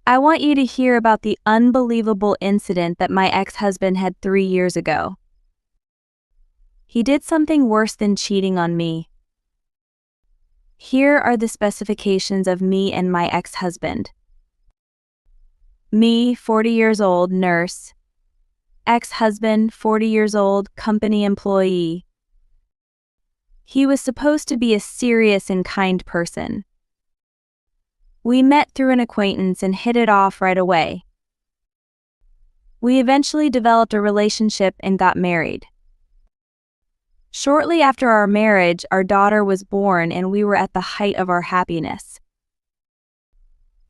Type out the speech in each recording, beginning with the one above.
I want you to hear about the unbelievable incident that my ex-husband had 3 years ago. He did something worse than cheating on me. Here are the specifications of me and my ex-husband. Me, 40 years old, nurse. Ex-husband, 40 years old, company employee. He was supposed to be a serious and kind person. We met through an acquaintance and hit it off right away. We eventually developed a relationship and got married. Shortly after our marriage, our daughter was born and we were at the height of our happiness.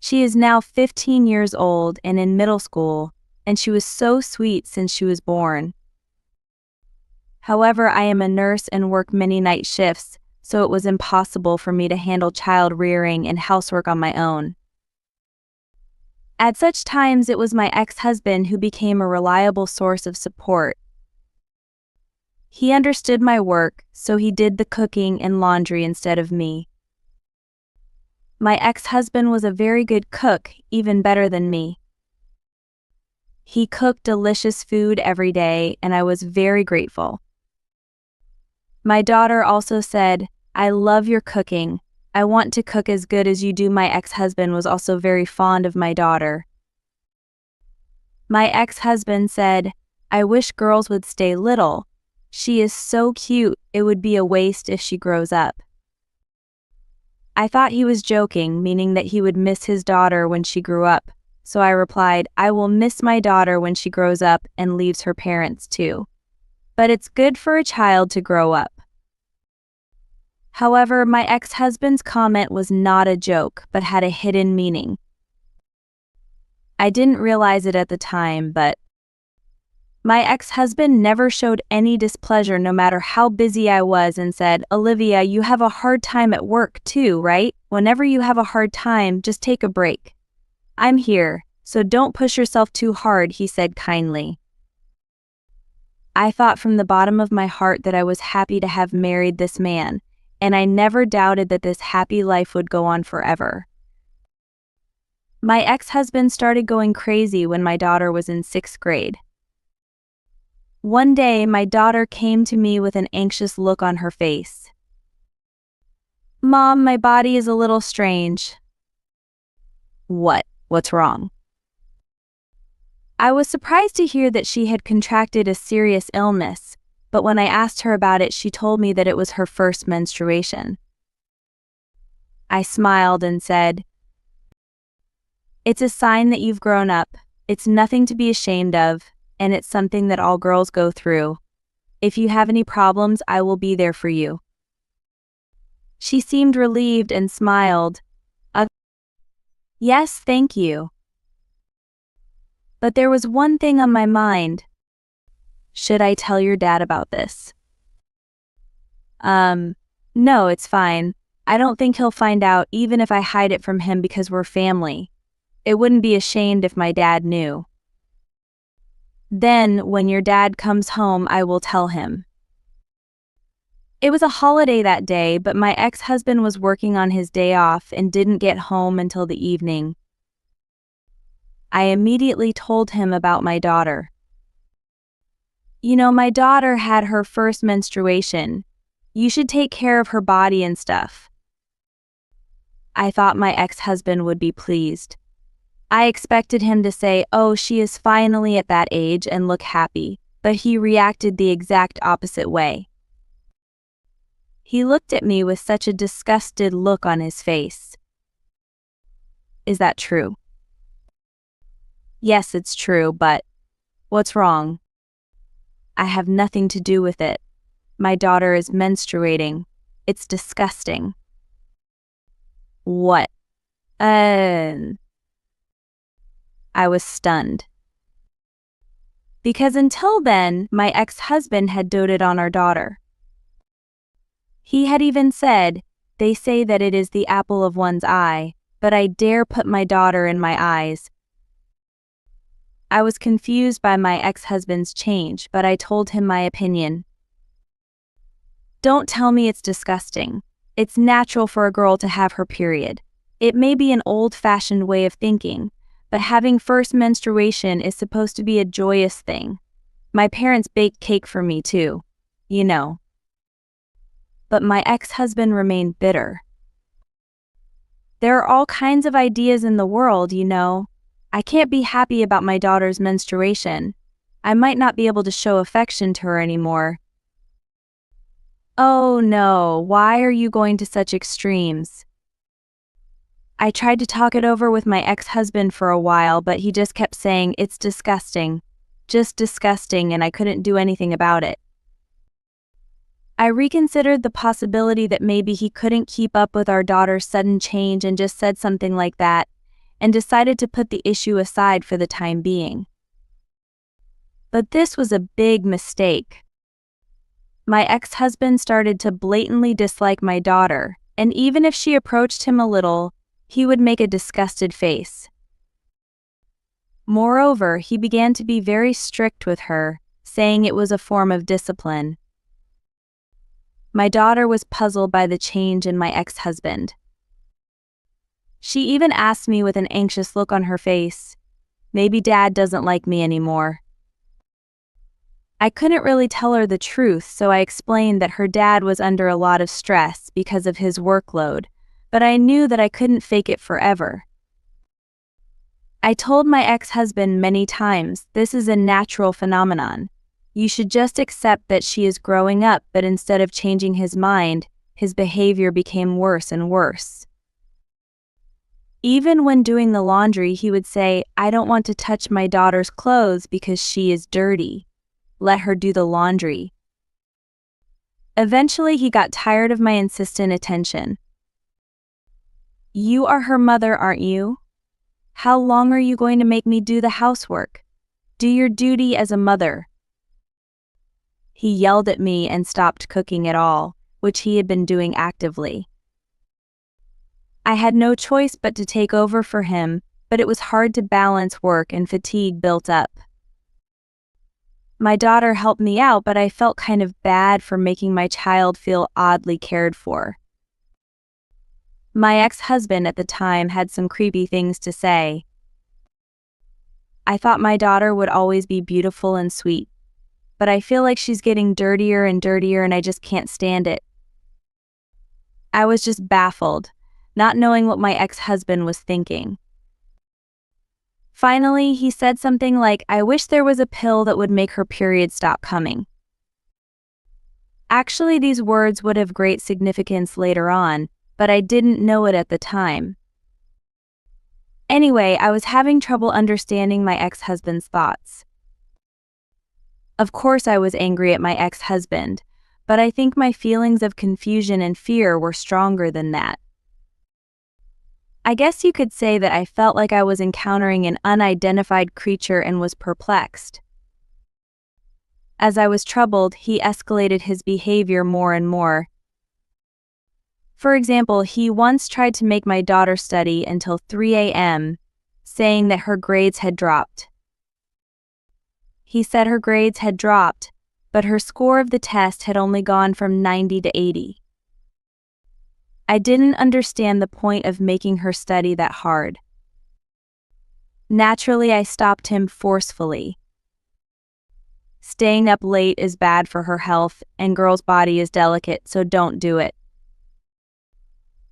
She is now 15 years old and in middle school, and she was so sweet since she was born. However, I am a nurse and work many night shifts, so it was impossible for me to handle child rearing and housework on my own. At such times, it was my ex-husband who became a reliable source of support. He understood my work, so he did the cooking and laundry instead of me. My ex-husband was a very good cook, even better than me. He cooked delicious food every day, and I was very grateful. My daughter also said, "I love your cooking. I want to cook as good as you do." My ex-husband was also very fond of my daughter. My ex-husband said, "I wish girls would stay little. She is so cute, it would be a waste if she grows up." I thought he was joking, meaning that he would miss his daughter when she grew up, so I replied, "I will miss my daughter when she grows up and leaves her parents too. But it's good for a child to grow up." However, my ex-husband's comment was not a joke, but had a hidden meaning. I didn't realize it at the time, but my ex-husband never showed any displeasure no matter how busy I was and said, "Olivia, you have a hard time at work too, right? Whenever you have a hard time, just take a break. I'm here, so don't push yourself too hard," he said kindly. I thought from the bottom of my heart that I was happy to have married this man, and I never doubted that this happy life would go on forever. My ex-husband started going crazy when my daughter was in 6th grade. One day, my daughter came to me with an anxious look on her face. "Mom, my body is a little strange." What's wrong? I was surprised to hear that she had contracted a serious illness, but when I asked her about it, she told me that it was her first menstruation. I smiled and said, "It's a sign that you've grown up. It's nothing to be ashamed of, and it's something that all girls go through. If you have any problems, I will be there for you." She seemed relieved and smiled. "Yes, thank you." But there was one thing on my mind. Should I tell your dad about this? No, it's fine. I don't think he'll find out even if I hide it from him because we're family. It wouldn't be ashamed if my dad knew. Then, when your dad comes home, I will tell him. It was a holiday that day, but my ex-husband was working on his day off and didn't get home until the evening. I immediately told him about my daughter. "You know, my daughter had her first menstruation. You should take care of her body and stuff." I thought my ex-husband would be pleased. I expected him to say, "Oh, she is finally at that age," and look happy, but he reacted the exact opposite way. He looked at me with such a disgusted look on his face. "Is that true?" "Yes, it's true, but what's wrong?" "I have nothing to do with it. My daughter is menstruating. It's disgusting." "What?" I was stunned. Because until then, my ex-husband had doted on our daughter. He had even said, "They say that it is the apple of one's eye, but I dare put my daughter in my eyes." I was confused by my ex-husband's change, but I told him my opinion. "Don't tell me it's disgusting. It's natural for a girl to have her period. It may be an old-fashioned way of thinking, but having first menstruation is supposed to be a joyous thing. My parents baked cake for me too, you know. But my ex-husband remained bitter. There are all kinds of ideas in the world, you know. I can't be happy about my daughter's menstruation. I might not be able to show affection to her anymore. Oh no, why are you going to such extremes? I tried to talk it over with my ex-husband for a while, but he just kept saying it's disgusting. Just disgusting, and I couldn't do anything about it. I reconsidered the possibility that maybe he couldn't keep up with our daughter's sudden change and just said something like that, and decided to put the issue aside for the time being. But this was a big mistake. My ex-husband started to blatantly dislike my daughter, and even if she approached him a little, he would make a disgusted face. Moreover, he began to be very strict with her, saying it was a form of discipline. My daughter was puzzled by the change in my ex-husband. She even asked me with an anxious look on her face, "Maybe Dad doesn't like me anymore." I couldn't really tell her the truth, so I explained that her dad was under a lot of stress because of his workload, but I knew that I couldn't fake it forever. I told my ex-husband many times this is a natural phenomenon. You should just accept that she is growing up, but instead of changing his mind, his behavior became worse and worse. Even when doing the laundry, he would say, "I don't want to touch my daughter's clothes because she is dirty. Let her do the laundry." Eventually, he got tired of my insistent attention. "You are her mother, aren't you? How long are you going to make me do the housework? Do your duty as a mother." He yelled at me and stopped cooking at all, which he had been doing actively. I had no choice but to take over for him, but it was hard to balance work and fatigue built up. My daughter helped me out, but I felt kind of bad for making my child feel oddly cared for. My ex-husband at the time had some creepy things to say. I thought my daughter would always be beautiful and sweet, but I feel like she's getting dirtier and dirtier and I just can't stand it. I was just baffled, not knowing what my ex-husband was thinking. Finally, he said something like, "I wish there was a pill that would make her period stop coming." Actually, these words would have great significance later on, but I didn't know it at the time. Anyway, I was having trouble understanding my ex-husband's thoughts. Of course, I was angry at my ex-husband, but I think my feelings of confusion and fear were stronger than that. I guess you could say that I felt like I was encountering an unidentified creature and was perplexed. As I was troubled, he escalated his behavior more and more. For example, he once tried to make my daughter study until 3 a.m., saying that her grades had dropped. He said her grades had dropped, but her score of the test had only gone from 90 to 80. I didn't understand the point of making her study that hard. Naturally, I stopped him forcefully. Staying up late is bad for her health, and girl's body is delicate, so don't do it.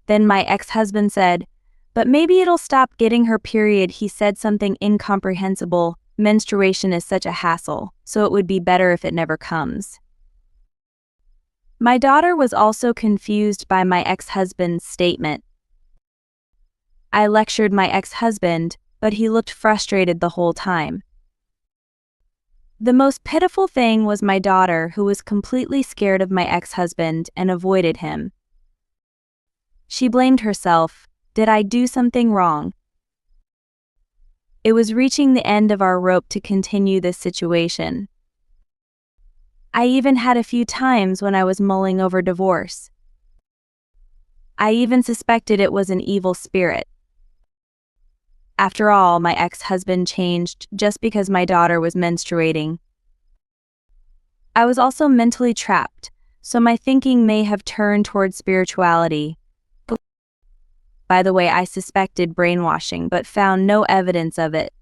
Then my ex-husband said, "But maybe it'll stop getting her period." He said something incomprehensible. Menstruation is such a hassle, so it would be better if it never comes. My daughter was also confused by my ex-husband's statement. I lectured my ex-husband, but he looked frustrated the whole time. The most pitiful thing was my daughter, who was completely scared of my ex-husband and avoided him. She blamed herself. Did I do something wrong? It was reaching the end of our rope to continue this situation. I even had a few times when I was mulling over divorce. I even suspected it was an evil spirit. After all, my ex-husband changed just because my daughter was menstruating. I was also mentally trapped, so my thinking may have turned toward spirituality. By the way, I suspected brainwashing but found no evidence of it.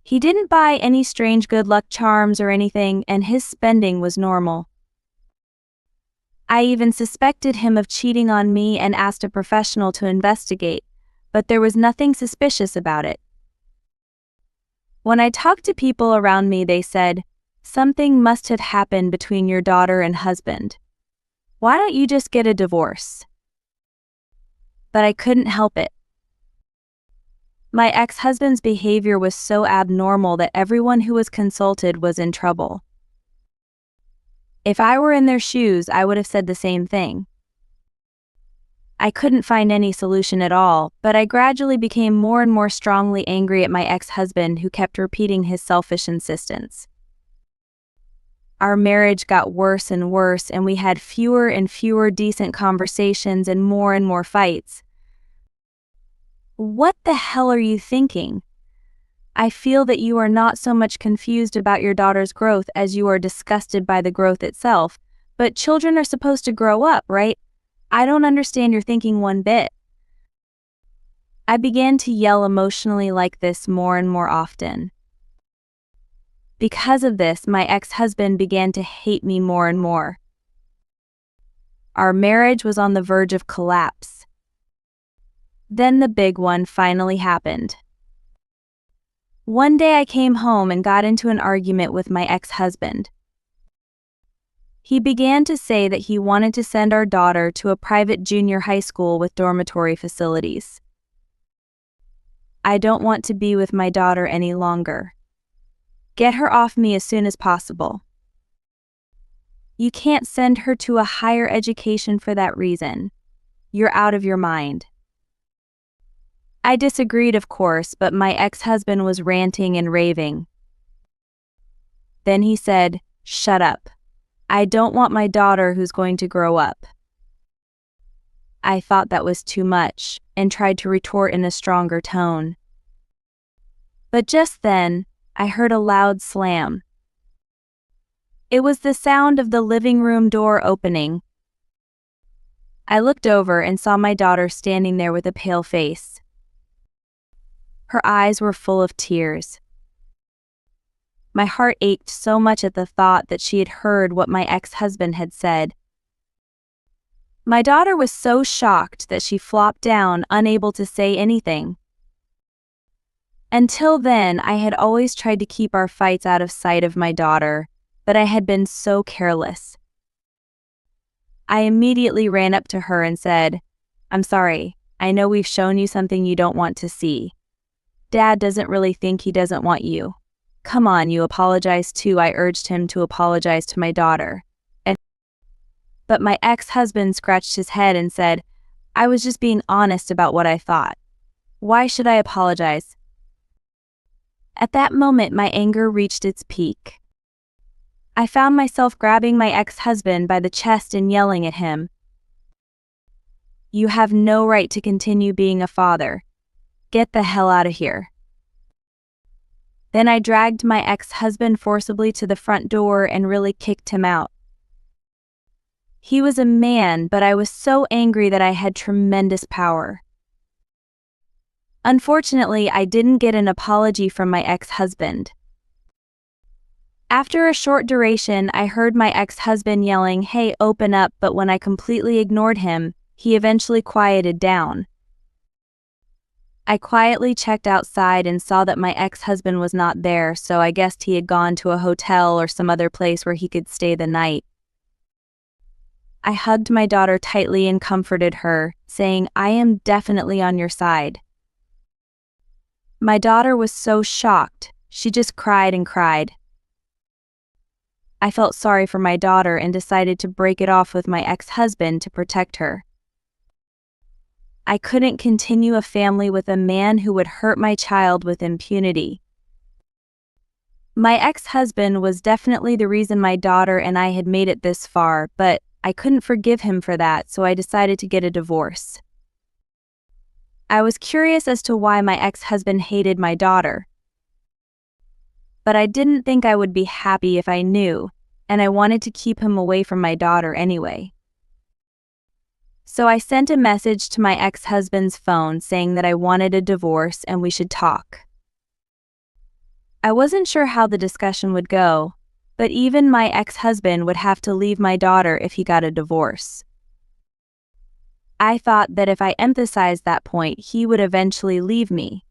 He didn't buy any strange good luck charms or anything, and his spending was normal. I even suspected him of cheating on me and asked a professional to investigate, but there was nothing suspicious about it. When I talked to people around me, they said, "Something must have happened between your daughter and husband. Why don't you just get a divorce?" But I couldn't help it. My ex-husband's behavior was so abnormal that everyone who was consulted was in trouble. If I were in their shoes, I would have said the same thing. I couldn't find any solution at all, but I gradually became more and more strongly angry at my ex-husband, who kept repeating his selfish insistence. Our marriage got worse and worse, and we had fewer and fewer decent conversations and more fights. What the hell are you thinking? I feel that you are not so much confused about your daughter's growth as you are disgusted by the growth itself, but children are supposed to grow up, right? I don't understand your thinking one bit. I began to yell emotionally like this more and more often. Because of this, my ex-husband began to hate me more and more. Our marriage was on the verge of collapse. Then the big one finally happened. One day I came home and got into an argument with my ex-husband. He began to say that he wanted to send our daughter to a private junior high school with dormitory facilities. I don't want to be with my daughter any longer. Get her off me as soon as possible. You can't send her to a higher education for that reason. You're out of your mind. I disagreed, of course, but my ex-husband was ranting and raving. Then he said, "Shut up. I don't want my daughter who's going to grow up." I thought that was too much and tried to retort in a stronger tone. But just then, I heard a loud slam. It was the sound of the living room door opening. I looked over and saw my daughter standing there with a pale face. Her eyes were full of tears. My heart ached so much at the thought that she had heard what my ex-husband had said. My daughter was so shocked that she flopped down, unable to say anything. Until then, I had always tried to keep our fights out of sight of my daughter, but I had been so careless. I immediately ran up to her and said, "I'm sorry, I know we've shown you something you don't want to see. Dad doesn't really think he doesn't want you. Come on, you apologize too." I urged him to apologize to my daughter. But my ex-husband scratched his head and said, "I was just being honest about what I thought. Why should I apologize?" At that moment, my anger reached its peak. I found myself grabbing my ex-husband by the chest and yelling at him, "You have no right to continue being a father. Get the hell out of here." Then I dragged my ex-husband forcibly to the front door and really kicked him out. He was a man, but I was so angry that I had tremendous power. Unfortunately, I didn't get an apology from my ex-husband. After a short duration, I heard my ex-husband yelling, "Hey, open up," but when I completely ignored him, he eventually quieted down. I quietly checked outside and saw that my ex-husband was not there, so I guessed he had gone to a hotel or some other place where he could stay the night. I hugged my daughter tightly and comforted her, saying, "I am definitely on your side." My daughter was so shocked, she just cried and cried. I felt sorry for my daughter and decided to break it off with my ex-husband to protect her. I couldn't continue a family with a man who would hurt my child with impunity. My ex-husband was definitely the reason my daughter and I had made it this far, but I couldn't forgive him for that, so I decided to get a divorce. I was curious as to why my ex-husband hated my daughter. But I didn't think I would be happy if I knew, and I wanted to keep him away from my daughter anyway. So I sent a message to my ex-husband's phone saying that I wanted a divorce and we should talk. I wasn't sure how the discussion would go, but even my ex-husband would have to leave my daughter if he got a divorce. I thought that if I emphasized that point, he would eventually leave me.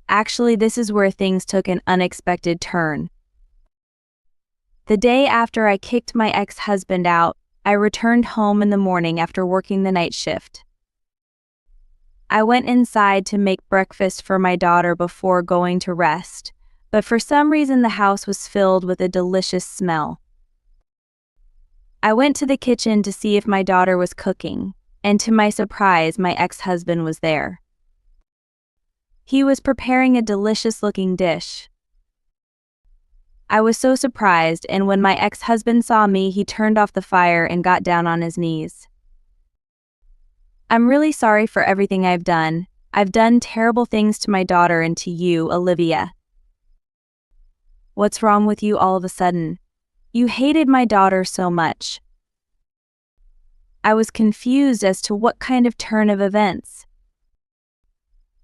Actually, this is where things took an unexpected turn. The day after I kicked my ex-husband out, I returned home in the morning after working the night shift. I went inside to make breakfast for my daughter before going to rest, but for some reason the house was filled with a delicious smell. I went to the kitchen to see if my daughter was cooking, and to my surprise, my ex-husband was there. He was preparing a delicious-looking dish. I was so surprised, and when my ex-husband saw me, he turned off the fire and got down on his knees. I'm really sorry for everything I've done. I've done terrible things to my daughter and to you, Olivia. What's wrong with you all of a sudden? You hated my daughter so much. I was confused as to what kind of turn of events.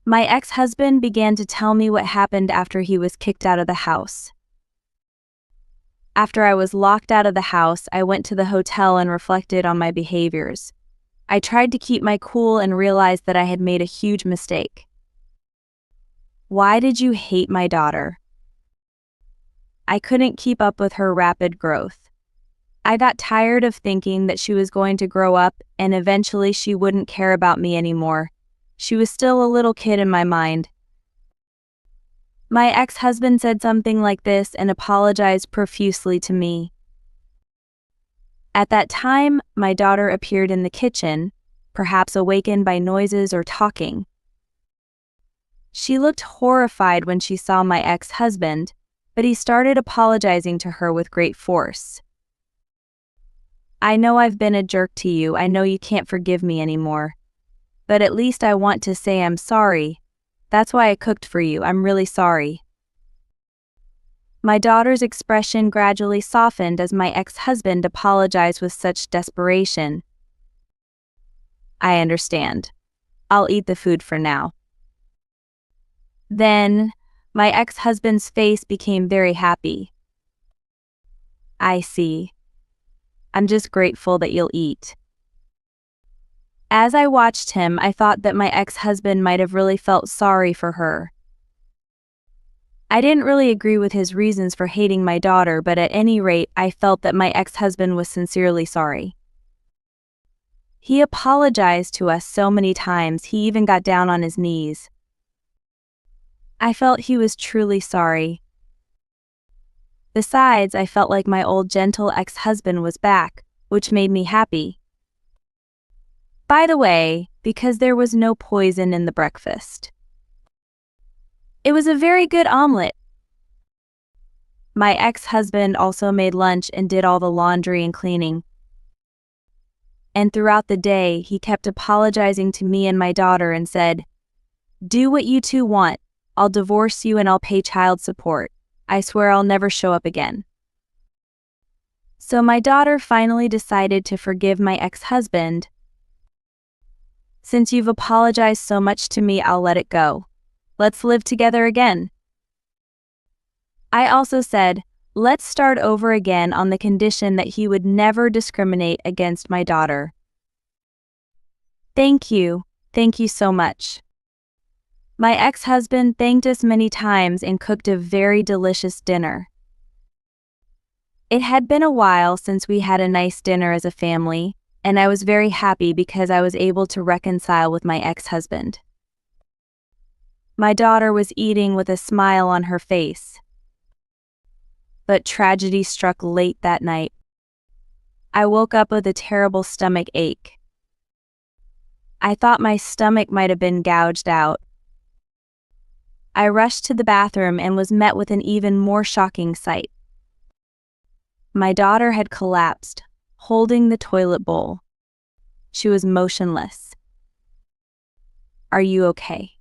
My ex-husband began to tell me what happened after he was kicked out of the house. After I was locked out of the house, I went to the hotel and reflected on my behaviors. I tried to keep my cool and realized that I had made a huge mistake. Why did you hate my daughter? I couldn't keep up with her rapid growth. I got tired of thinking that she was going to grow up and eventually she wouldn't care about me anymore. She was still a little kid in my mind. My ex-husband said something like this and apologized profusely to me. At that time, my daughter appeared in the kitchen, perhaps awakened by noises or talking. She looked horrified when she saw my ex-husband, but he started apologizing to her with great force. I know I've been a jerk to you. I know you can't forgive me anymore. But at least I want to say I'm sorry. That's why I cooked for you. I'm really sorry. My daughter's expression gradually softened as my ex-husband apologized with such desperation. I understand. I'll eat the food for now. Then, my ex-husband's face became very happy. I see. I'm just grateful that you'll eat. As I watched him, I thought that my ex-husband might have really felt sorry for her. I didn't really agree with his reasons for hating my daughter, but at any rate, I felt that my ex-husband was sincerely sorry. He apologized to us so many times, he even got down on his knees. I felt he was truly sorry. Besides, I felt like my old gentle ex-husband was back, which made me happy. By the way, because there was no poison in the breakfast. It was a very good omelet. My ex-husband also made lunch and did all the laundry and cleaning. And throughout the day, he kept apologizing to me and my daughter and said, "Do what you two want. I'll divorce you and I'll pay child support. I swear I'll never show up again." So my daughter finally decided to forgive my ex-husband. "Since you've apologized so much to me, I'll let it go. Let's live together again." I also said, let's start over again on the condition that he would never discriminate against my daughter. Thank you so much. My ex-husband thanked us many times and cooked a very delicious dinner. It had been a while since we had a nice dinner as a family, and I was very happy because I was able to reconcile with my ex-husband. My daughter was eating with a smile on her face. But tragedy struck late that night. I woke up with a terrible stomach ache. I thought my stomach might have been gouged out. I rushed to the bathroom and was met with an even more shocking sight. My daughter had collapsed, holding the toilet bowl. She was motionless. "Are you okay?"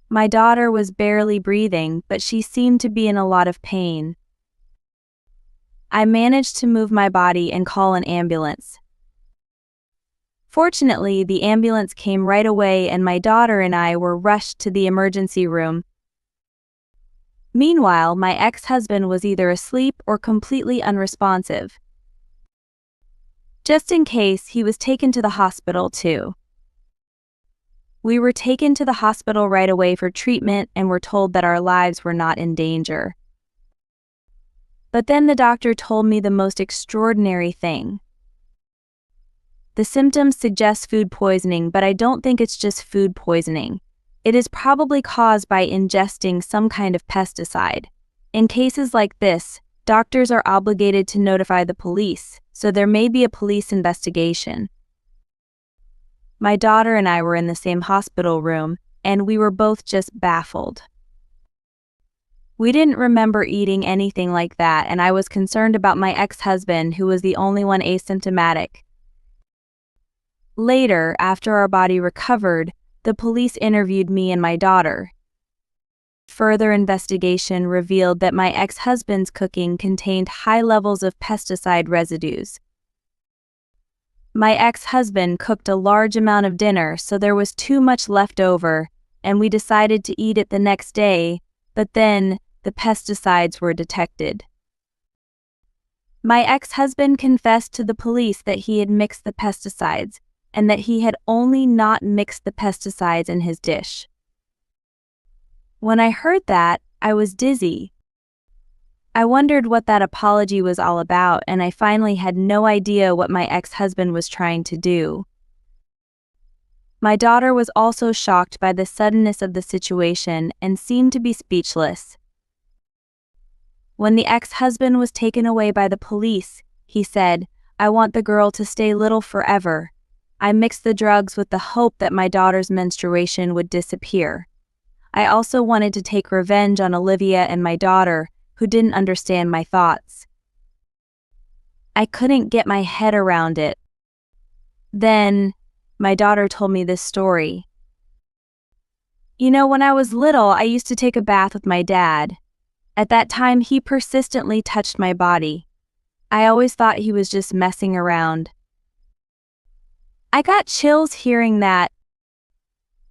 My daughter was barely breathing, but she seemed to be in a lot of pain. I managed to move my body and call an ambulance. Fortunately, the ambulance came right away and my daughter and I were rushed to the emergency room. Meanwhile, my ex-husband was either asleep or completely unresponsive. Just in case, he was taken to the hospital too. We were taken to the hospital right away for treatment and were told that our lives were not in danger. But then the doctor told me the most extraordinary thing. The symptoms suggest food poisoning, but I don't think it's just food poisoning. It is probably caused by ingesting some kind of pesticide. In cases like this, doctors are obligated to notify the police, so there may be a police investigation. My daughter and I were in the same hospital room, and we were both just baffled. We didn't remember eating anything like that, and I was concerned about my ex-husband, who was the only one asymptomatic. Later, after our body recovered, the police interviewed me and my daughter. Further investigation revealed that my ex-husband's cooking contained high levels of pesticide residues. My ex-husband cooked a large amount of dinner, so there was too much left over, and we decided to eat it the next day, but then the pesticides were detected. My ex-husband confessed to the police that he had mixed the pesticides, and that he had only not mixed the pesticides in his dish. When I heard that, I was dizzy. I wondered what that apology was all about, and I finally had no idea what my ex-husband was trying to do. My daughter was also shocked by the suddenness of the situation and seemed to be speechless. When the ex-husband was taken away by the police, he said, "I want the girl to stay little forever. I mixed the drugs with the hope that my daughter's menstruation would disappear. I also wanted to take revenge on Olivia and my daughter, who didn't understand my thoughts." I couldn't get my head around it. Then, my daughter told me this story. "You know, when I was little, I used to take a bath with my dad. At that time, he persistently touched my body. I always thought he was just messing around." I got chills hearing that.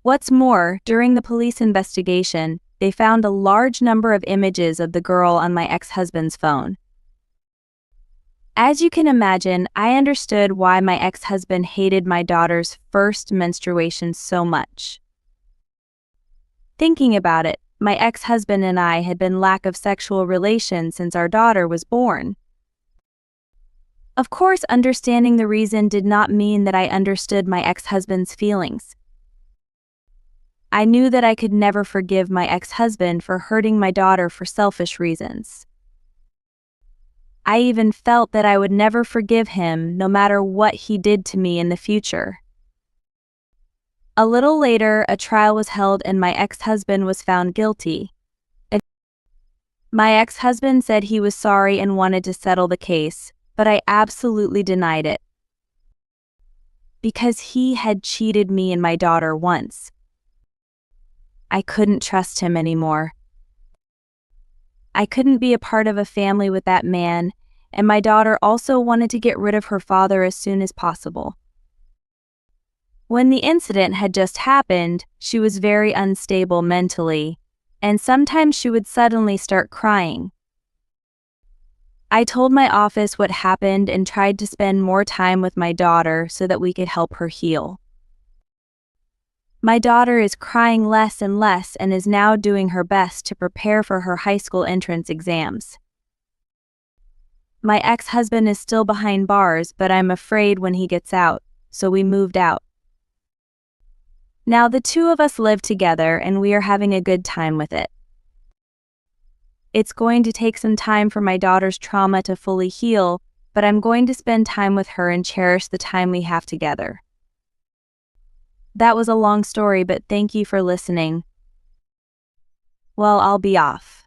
What's more, during the police investigation, they found a large number of images of the girl on my ex-husband's phone. As you can imagine, I understood why my ex-husband hated my daughter's first menstruation so much. Thinking about it, my ex-husband and I had been lack of sexual relations since our daughter was born. Of course, understanding the reason did not mean that I understood my ex-husband's feelings. I knew that I could never forgive my ex-husband for hurting my daughter for selfish reasons. I even felt that I would never forgive him no matter what he did to me in the future. A little later, a trial was held and my ex-husband was found guilty. My ex-husband said he was sorry and wanted to settle the case, but I absolutely denied it. Because he had cheated me and my daughter once. I couldn't trust him anymore. I couldn't be a part of a family with that man, and my daughter also wanted to get rid of her father as soon as possible. When the incident had just happened, she was very unstable mentally, and sometimes she would suddenly start crying. I told my office what happened and tried to spend more time with my daughter so that we could help her heal. My daughter is crying less and less and is now doing her best to prepare for her high school entrance exams. My ex-husband is still behind bars, but I'm afraid when he gets out, so we moved out. Now the two of us live together and we are having a good time with it. It's going to take some time for my daughter's trauma to fully heal, but I'm going to spend time with her and cherish the time we have together. That was a long story, but thank you for listening. Well, I'll be off.